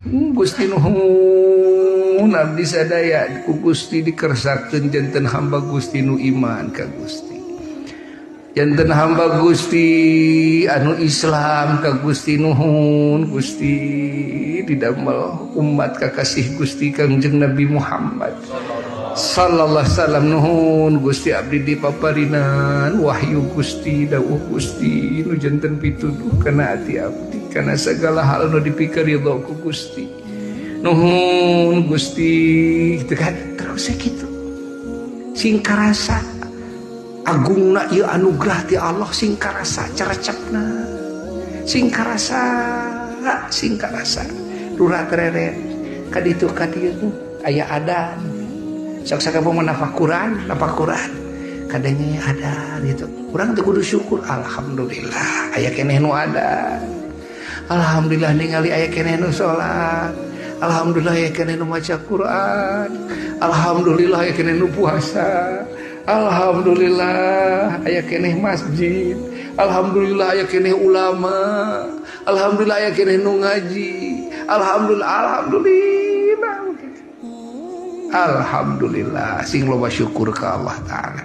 Gusti nuhun abdi sadaya ku Gusti dikersakeun janten hamba Gusti nu iman ka Gusti. Janten hamba Gusti anu Islam ka Gusti nuhun Gusti didamel umat kakasih Gusti Kangjeng Nabi Muhammad sallallahu alaihi wasallam nuhun Gusti abdi dipaparinan wahyu Gusti dawuh Gusti nu janten pituduh kana ati abdi kana segala hal nu dipikir ridho ku Gusti nuhun Gusti gitu kan terus gitu sing karasa agungna ieu anugerah ti Allah sing karasa carecepna sing karasa lurah tereret kaditu kadieu aya adan sok sakabung nafah Quran kadangnya ada gitu urang teu kudu syukur alhamdulillah aya keneh nu ada alhamdulillah ningali aya keneh nu salat alhamdulillah aya keneh nu maca Quran alhamdulillah aya keneh nu puasa alhamdulillah aya keneh masjid alhamdulillah aya keneh ulama alhamdulillah aya keneh nu ngaji alhamdulillah sing loba syukur ke Allah Ta'ala.